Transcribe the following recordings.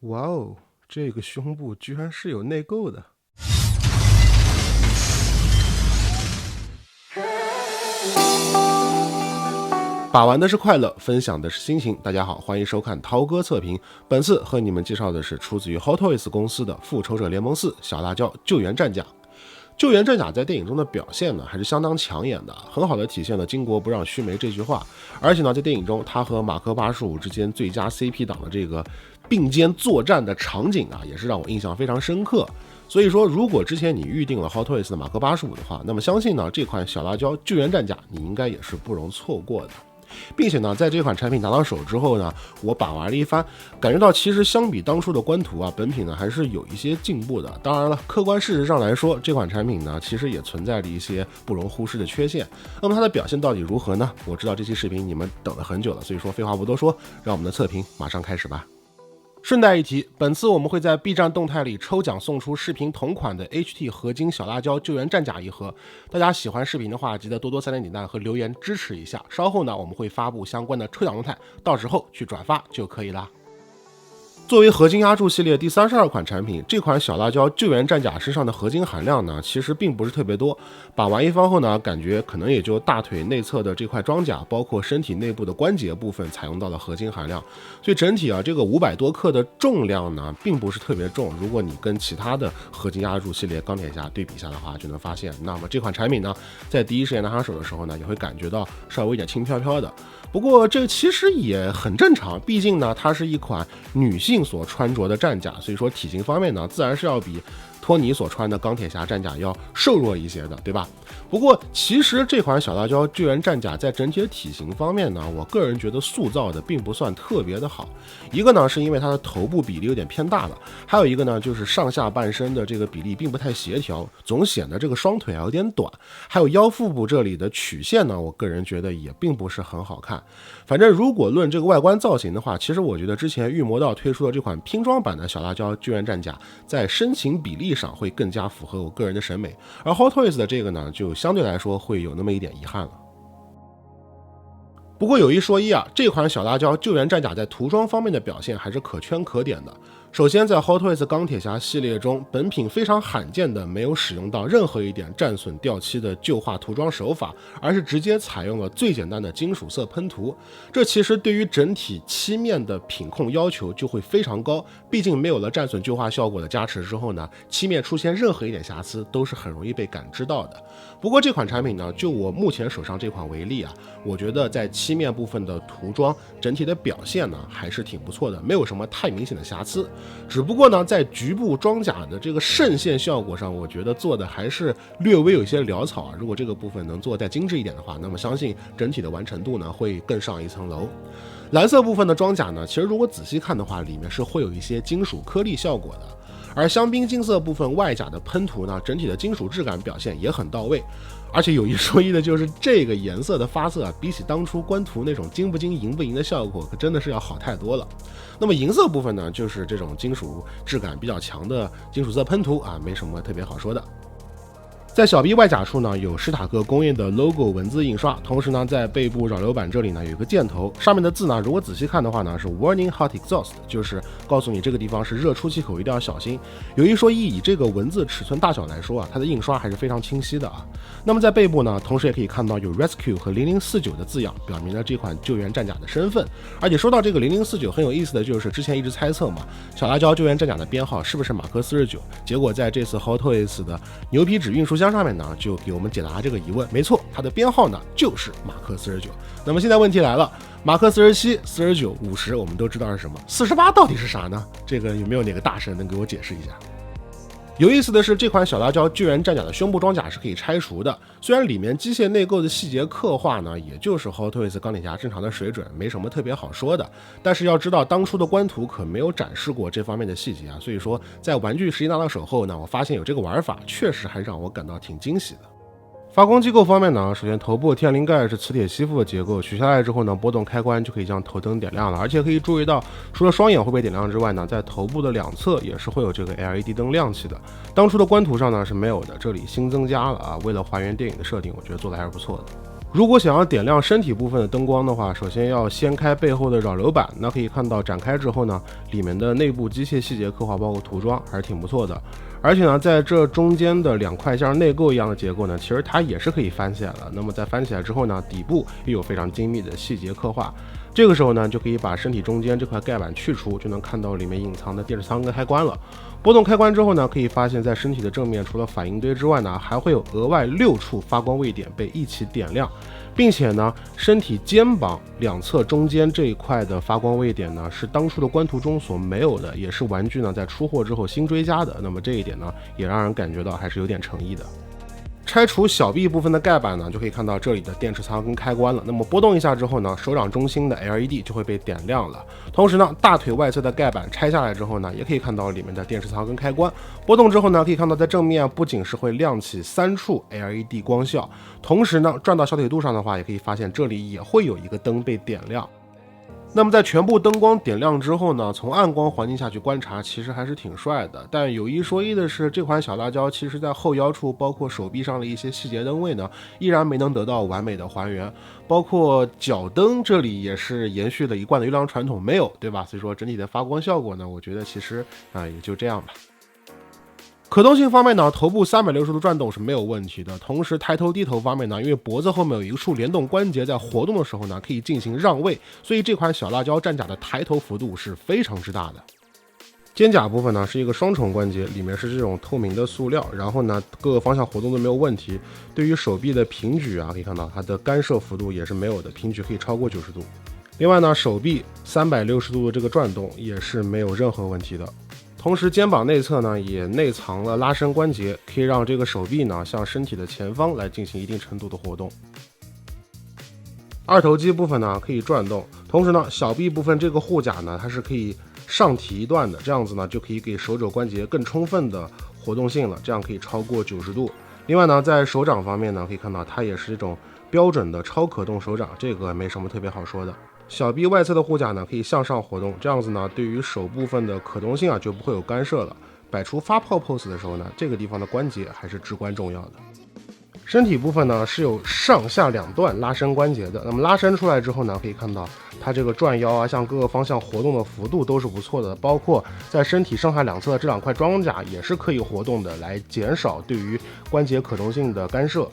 哇哦，这个胸部居然是有内购的。把玩的是快乐，分享的是心情。大家好，欢迎收看涛哥测评。本次和你们介绍的是出自于 Hot Toys 公司的《复仇者联盟4小辣椒救援战甲》。救援战甲在电影中的表现呢，还是相当抢眼的，很好的体现了巾帼不让须眉这句话。而且呢，在电影中，他和马克85之间最佳 CP 档的这个并肩作战的场景啊，也是让我印象非常深刻。所以说，如果之前你预定了 Hot Toys 的马克85的话，那么相信呢，这款小辣椒救援战甲你应该也是不容错过的。并且呢，在这款产品拿到手之后呢，我把玩了一番，感觉到其实相比当初的官图啊，本品呢还是有一些进步的。当然了，客观事实上来说，这款产品呢其实也存在着一些不容忽视的缺陷。那么它的表现到底如何呢？我知道这期视频你们等了很久了，所以说废话不多说，让我们的测评马上开始吧。顺带一提，本次我们会在 B 站动态里抽奖送出视频同款的 HT 合金小辣椒救援战甲一盒，大家喜欢视频的话，记得多多3连点赞和留言支持一下。稍后呢，我们会发布相关的抽奖动态，到时候去转发就可以啦。作为合金压铸系列第32款产品，这款小辣椒救援战甲身上的合金含量呢，其实并不是特别多。把玩一番后呢，感觉可能也就大腿内侧的这块装甲，包括身体内部的关节部分采用到了合金含量。所以整体啊，这个500多克的重量呢，并不是特别重。如果你跟其他的合金压铸系列钢铁侠对比一下的话，就能发现，那么这款产品呢，在第一时间拿上手的时候呢，也会感觉到稍微有点轻飘飘的。不过这其实也很正常，毕竟呢，它是一款女性所穿着的战甲，所以说体型方面呢，自然是要比托尼所穿的钢铁侠战甲要瘦弱一些的，对吧？不过其实这款小辣椒救援战甲在整体的体型方面呢，我个人觉得塑造的并不算特别的好。一个呢是因为它的头部比例有点偏大了，还有一个呢就是上下半身的这个比例并不太协调，总显得这个双腿有点短。还有腰腹部这里的曲线呢，我个人觉得也并不是很好看。反正如果论这个外观造型的话，其实我觉得之前御魔道推出的这款拼装版的小辣椒救援战甲，在身形比例上会更加符合我个人的审美，而 Hot Toys 的这个呢，就相对来说会有那么一点遗憾了。不过有一说一啊，这款小辣椒救援战甲在涂装方面的表现还是可圈可点的。首先在 Hot Toys 钢铁侠系列中，本品非常罕见的没有使用到任何一点战损掉漆的旧化涂装手法，而是直接采用了最简单的金属色喷涂。这其实对于整体漆面的品控要求就会非常高，毕竟没有了战损旧化效果的加持之后呢，漆面出现任何一点瑕疵都是很容易被感知到的。不过这款产品呢，就我目前手上这款为例啊，我觉得在漆面部分的涂装整体的表现呢还是挺不错的，没有什么太明显的瑕疵。只不过呢，在局部装甲的这个渗线效果上，我觉得做的还是略微有一些潦草啊。如果这个部分能做再精致一点的话，那么相信整体的完成度呢会更上一层楼。蓝色部分的装甲呢，其实如果仔细看的话，里面是会有一些金属颗粒效果的。而香槟金色部分外甲的喷涂呢，整体的金属质感表现也很到位。而且有一说一的就是这个颜色的发色啊，比起当初官图那种金不金银不银的效果，可真的是要好太多了。那么银色部分呢，就是这种金属质感比较强的金属色喷涂啊，没什么特别好说的。在小臂外甲处呢，有史塔克工业的 logo 文字印刷，同时呢，在背部扰流板这里呢有一个箭头，上面的字呢，如果仔细看的话呢，是 Warning Hot Exhaust， 就是告诉你这个地方是热出气口，一定要小心。有一说一，以这个文字尺寸大小来说啊，它的印刷还是非常清晰的啊。那么在背部呢，同时也可以看到有 Rescue 和0049的字样，表明了这款救援战甲的身份。而且说到这个0049，很有意思的就是之前一直猜测嘛，小辣椒救援战甲的编号是不是马克49？结果在这次 Hot Toys 的牛皮纸运输箱上面呢，就给我们解答这个疑问。没错，它的编号呢就是马克49。那么现在问题来了，马克47、49、50，我们都知道是什么，48到底是啥呢？这个有没有哪个大神能给我解释一下？有意思的是，这款小辣椒救援战甲的胸部装甲是可以拆除的，虽然里面机械内构的细节刻画呢，也就是 Hot Toys 钢铁侠正常的水准，没什么特别好说的。但是要知道，当初的官图可没有展示过这方面的细节啊，所以说在玩具实际拿到手后呢，我发现有这个玩法，确实还让我感到挺惊喜的。发光机构方面呢，首先头部天灵盖是磁铁吸附的结构，取下来之后呢，拨动开关就可以将头灯点亮了，而且可以注意到，除了双眼会被点亮之外呢，在头部的两侧也是会有这个 LED 灯亮起的。当初的官图上呢是没有的，这里新增加了啊，为了还原电影的设定，我觉得做的还是不错的。如果想要点亮身体部分的灯光的话，首先要掀开背后的扰流板，那可以看到展开之后呢，里面的内部机械细节刻画包括涂装还是挺不错的。而且呢，在这中间的2块像内构一样的结构呢，其实它也是可以翻起来的。那么在翻起来之后呢，底部又有非常精密的细节刻画。这个时候呢，就可以把身体中间这块盖板去除，就能看到里面隐藏的电池仓跟开关了。拨动开关之后呢，可以发现在身体的正面除了反应堆之外呢，还会有额外6处发光位点被一起点亮，并且呢，身体肩膀2侧中间这一块的发光位点呢，是当初的官图中所没有的，也是玩具呢在出货之后新追加的。那么这一点呢，也让人感觉到还是有点诚意的。拆除小臂部分的盖板呢，就可以看到这里的电池仓跟开关了。那么拨动一下之后呢，手掌中心的 LED 就会被点亮了。同时呢，大腿外侧的盖板拆下来之后呢，也可以看到里面的电池仓跟开关。拨动之后呢，可以看到在正面不仅是会亮起3处 LED 光效，同时呢，转到小腿肚上的话，也可以发现这里也会有一个灯被点亮。那么在全部灯光点亮之后呢，从暗光环境下去观察，其实还是挺帅的。但有一说一的是，这款小辣椒其实在后腰处，包括手臂上的一些细节灯位呢，依然没能得到完美的还原。包括脚灯这里也是延续了一贯的优良传统，没有，对吧？所以说整体的发光效果呢，我觉得其实也就这样吧。可动性方面呢，头部360度转动是没有问题的。同时抬头低头方面呢，因为脖子后面有一处联动关节在活动的时候呢，可以进行让位，所以这款小辣椒战甲的抬头幅度是非常之大的。肩胛部分呢是一个双重关节，里面是这种透明的塑料，然后呢各个方向活动都没有问题。对于手臂的平举可以看到它的干涉幅度也是没有的，平举可以超过90度。另外呢，手臂360度的这个转动也是没有任何问题的。同时肩膀内侧呢也内藏了拉伸关节，可以让这个手臂呢向身体的前方来进行一定程度的活动。二头肌部分呢可以转动，同时呢小臂部分这个护甲呢它是可以上提一段的，这样子呢就可以给手肘关节更充分的活动性了，这样可以超过90度。另外呢，在手掌方面呢可以看到它也是这种标准的超可动手掌，这个没什么特别好说的。小臂外侧的护甲呢可以向上活动，这样子呢对于手部分的可动性就不会有干涉了。摆出发炮 pose 的时候呢，这个地方的关节还是至关重要的。身体部分呢是有上下2段拉伸关节的，那么拉伸出来之后呢，可以看到它这个转腰向各个方向活动的幅度都是不错的，包括在身体上下2侧这2块装甲也是可以活动的，来减少对于关节可动性的干涉。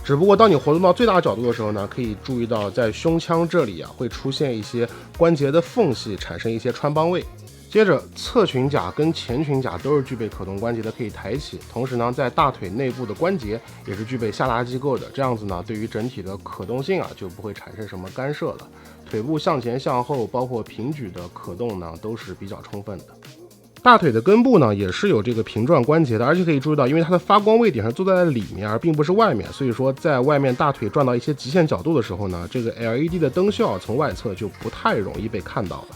只不过当你活动到最大角度的时候呢，可以注意到在胸腔这里会出现一些关节的缝隙，产生一些穿帮位。接着侧裙甲跟前裙甲都是具备可动关节的，可以抬起。同时呢，在大腿内部的关节也是具备下拉机构的，这样子呢，对于整体的可动性就不会产生什么干涉了。腿部向前向后，包括平举的可动呢，都是比较充分的。大腿的根部呢也是有这个平转关节的，而且可以注意到，因为它的发光位点是坐在里面，而并不是外面，所以说在外面大腿转到一些极限角度的时候呢，这个 LED 的灯效从外侧就不太容易被看到了。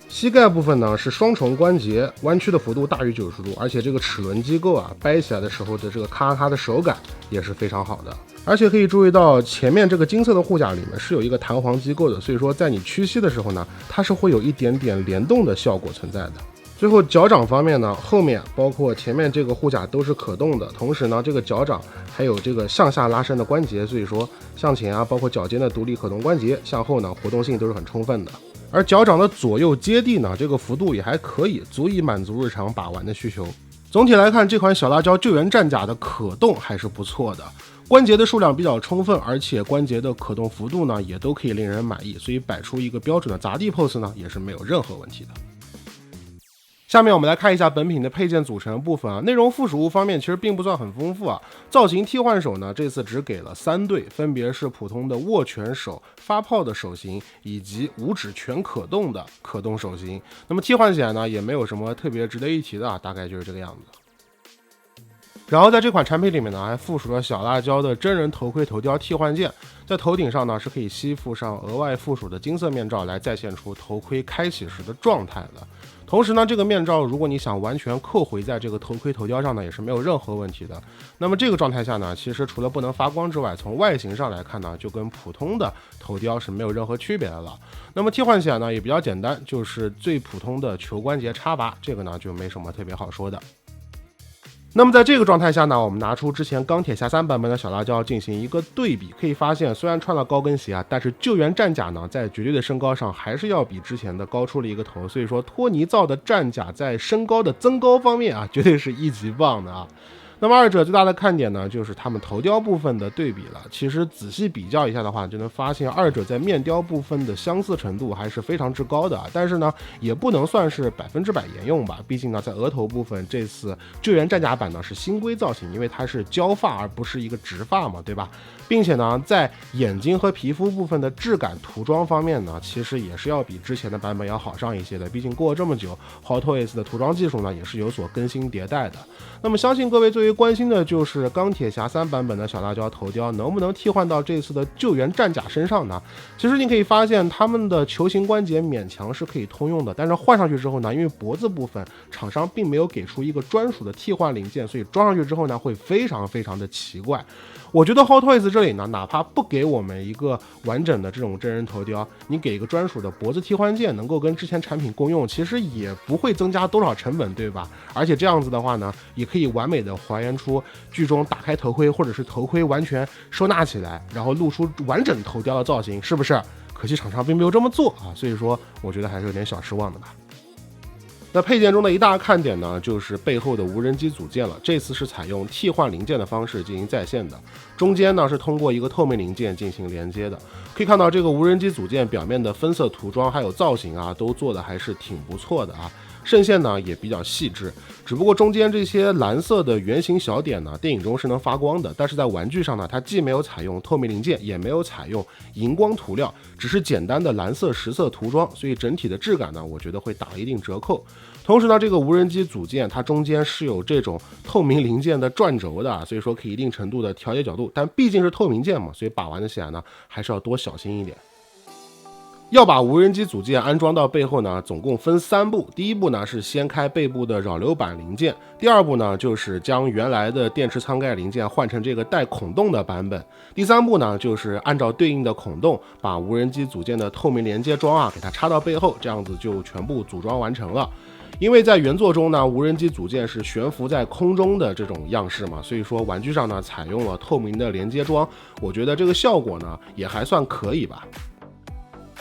膝盖部分呢是双重关节，弯曲的幅度大于90度，而且这个齿轮机构掰起来的时候的这个咔咔的手感也是非常好的。而且可以注意到前面这个金色的护甲里面是有一个弹簧机构的，所以说在你屈膝的时候呢，它是会有一点点联动的效果存在的。最后脚掌方面呢，后面包括前面这个护甲都是可动的，同时呢这个脚掌还有这个向下拉伸的关节，所以说向前包括脚尖的独立可动关节，向后呢活动性都是很充分的。而脚掌的左右接地呢，这个幅度也还可以，足以满足日常把玩的需求。总体来看，这款小辣椒救援战甲的可动还是不错的，关节的数量比较充分，而且关节的可动幅度呢也都可以令人满意，所以摆出一个标准的砸地 pose 呢也是没有任何问题的。下面我们来看一下本品的配件组成部分内容附属物方面其实并不算很丰富造型替换手呢，这次只给了3对，分别是普通的握拳手、发炮的手型以及5指全可动的可动手型。那么替换起来呢，也没有什么特别值得一提的大概就是这个样子。然后在这款产品里面呢，还附属了小辣椒的真人头盔头雕替换件，在头顶上呢是可以吸附上额外附属的金色面罩，来再现出头盔开启时的状态的。同时呢，这个面罩如果你想完全扣回在这个头盔头雕上呢，也是没有任何问题的。那么这个状态下呢，其实除了不能发光之外，从外形上来看呢，就跟普通的头雕是没有任何区别的了。那么替换起来呢也比较简单，就是最普通的球关节插拔，这个呢就没什么特别好说的。那么在这个状态下呢，我们拿出之前钢铁侠3版本的小辣椒进行一个对比，可以发现虽然穿了高跟鞋啊，但是救援战甲呢在绝对的身高上还是要比之前的高出了一个头，所以说托尼造的战甲在身高的增高方面啊，绝对是一级棒的啊。那么二者最大的看点呢，就是他们头雕部分的对比了。其实仔细比较一下的话，就能发现二者在面雕部分的相似程度还是非常之高的啊。但是呢，也不能算是100%沿用吧。毕竟呢，在额头部分，这次救援战甲版呢是新规造型，因为它是胶发而不是一个直发嘛，对吧？并且呢，在眼睛和皮肤部分的质感涂装方面呢，其实也是要比之前的版本要好上一些的。毕竟过了这么久 ，Hot Toys 的涂装技术呢也是有所更新迭代的。那么相信各位最为关心的就是钢铁侠3版本的小辣椒头雕能不能替换到这次的救援战甲身上呢？其实你可以发现他们的球形关节勉强是可以通用的，但是换上去之后呢，因为脖子部分厂商并没有给出一个专属的替换零件，所以装上去之后呢会非常非常的奇怪。我觉得 Hot Toys 这里呢，哪怕不给我们一个完整的这种真人头雕，你给一个专属的脖子替换件，能够跟之前产品共用，其实也不会增加多少成本，对吧？而且这样子的话呢，也可以完美的还原出剧中打开头盔或者是头盔完全收纳起来，然后露出完整头雕的造型，是不是？可惜厂商并没有这么做啊，所以说我觉得还是有点小失望的吧。那配件中的一大看点呢，就是背后的无人机组件了。这次是采用替换零件的方式进行再现的，中间呢是通过一个透明零件进行连接的。可以看到这个无人机组件表面的分色涂装还有造型啊，都做的还是挺不错的啊。渗线呢也比较细致，只不过中间这些蓝色的圆形小点呢，电影中是能发光的，但是在玩具上呢，它既没有采用透明零件，也没有采用荧光涂料，只是简单的蓝色实色涂装，所以整体的质感呢，我觉得会打了一定折扣。同时呢，这个无人机组件它中间是有这种透明零件的转轴的，所以说可以一定程度的调节角度，但毕竟是透明件嘛，所以把玩起来呢还是要多小心一点。要把无人机组件安装到背后呢，总共分3步。第一步呢是掀开背部的扰流板零件，第二步呢就是将原来的电池舱盖零件换成这个带孔洞的版本，第三步呢就是按照对应的孔洞把无人机组件的透明连接桩啊给它插到背后，这样子就全部组装完成了。因为在原作中呢，无人机组件是悬浮在空中的这种样式嘛，所以说玩具上呢采用了透明的连接桩，我觉得这个效果呢也还算可以吧。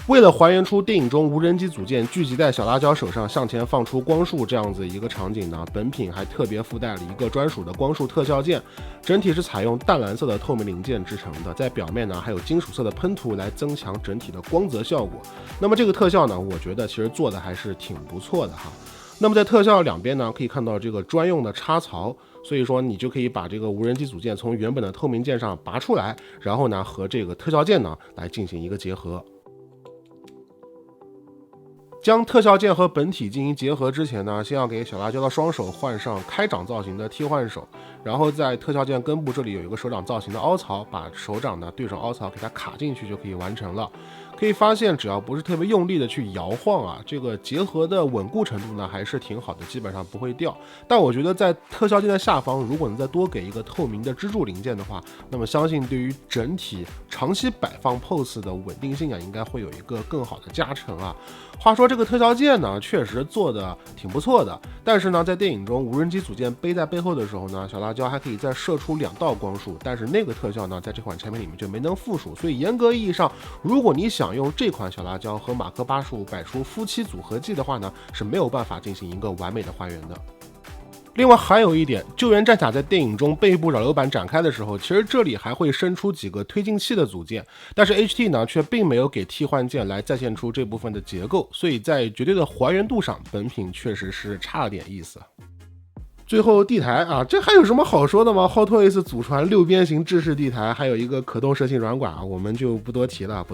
为了还原出电影中无人机组件聚集在小辣椒手上向前放出光束这样子一个场景呢，本品还特别附带了一个专属的光束特效件，整体是采用淡蓝色的透明零件制成的，在表面呢还有金属色的喷涂来增强整体的光泽效果。那么这个特效呢，我觉得其实做的还是挺不错的哈。那么在特效两边呢，可以看到这个专用的插槽，所以说你就可以把这个无人机组件从原本的透明件上拔出来，然后呢和这个特效件呢来进行一个结合。将特效件和本体进行结合之前呢，先要给小辣椒的双手换上开掌造型的替换手，然后在特效件根部这里有一个手掌造型的凹槽，把手掌呢对准凹槽给它卡进去就可以完成了。可以发现只要不是特别用力的去摇晃啊，这个结合的稳固程度呢还是挺好的，基本上不会掉。但我觉得在特效件的下方如果能再多给一个透明的支柱零件的话，那么相信对于整体长期摆放 pose 的稳定性啊，应该会有一个更好的加成啊。话说这个特效件呢确实做的挺不错的，但是呢在电影中无人机组件背在背后的时候呢，小辣椒还可以再射出2道光束，但是那个特效呢在这款产品里面就没能附属，所以严格意义上如果你想用这款小辣椒和马克85摆出夫妻组合技的话呢，是没有办法进行一个完美的还原的。另外还有一点，救援战甲在电影中背部扰流板展开的时候，其实这里还会伸出几个推进器的组件，但是 HT 呢却并没有给替换件来再现出这部分的结构，所以在绝对的还原度上，本品确实是差了点意思。最后地台啊，这还有什么好说的吗？ Hot Toys 祖传6边形制式地台，还有一个可动射性软管啊，我们就不多提了。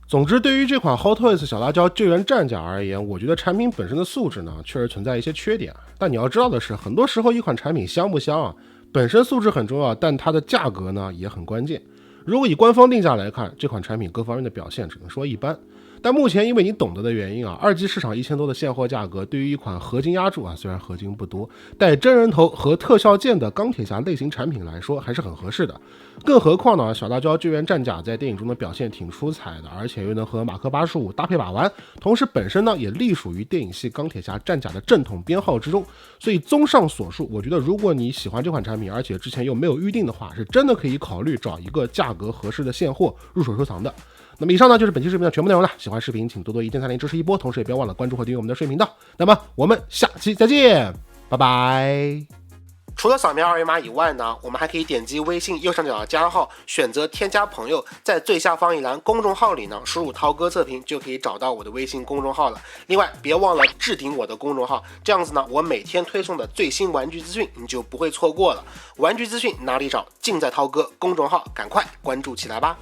总之，对于这款 Hot Toys 小辣椒救援战甲而言，我觉得产品本身的素质呢，确实存在一些缺点。但你要知道的是，很多时候一款产品香不香啊，本身素质很重要，但它的价格呢也很关键。如果以官方定价来看，这款产品各方面的表现只能说一般。但目前因为你懂得的原因啊，二级市场1000多的现货价格对于一款合金压铸啊，虽然合金不多，带真人头和特效件的钢铁侠类型产品来说还是很合适的。更何况呢，小辣椒救援战甲在电影中的表现挺出彩的，而且又能和马克85搭配把玩，同时本身呢也隶属于电影系钢铁侠战甲的正统编号之中。所以综上所述，我觉得如果你喜欢这款产品，而且之前又没有预定的话，是真的可以考虑找一个价格合适的现货入手收藏的。那么以上呢就是本期视频的全部内容了，喜欢视频请多多1键30支持一波，同时也不要忘了关注和订阅我们的视频频道。那么我们下期再见，拜拜。除了扫描二维码以外呢，我们还可以点击微信右上角的加号，选择添加朋友，在最下方一栏公众号里呢，输入涛哥测评就可以找到我的微信公众号了。另外别忘了置顶我的公众号，这样子呢，我每天推送的最新玩具资讯你就不会错过了。玩具资讯哪里找？尽在涛哥公众号，赶快关注起来吧。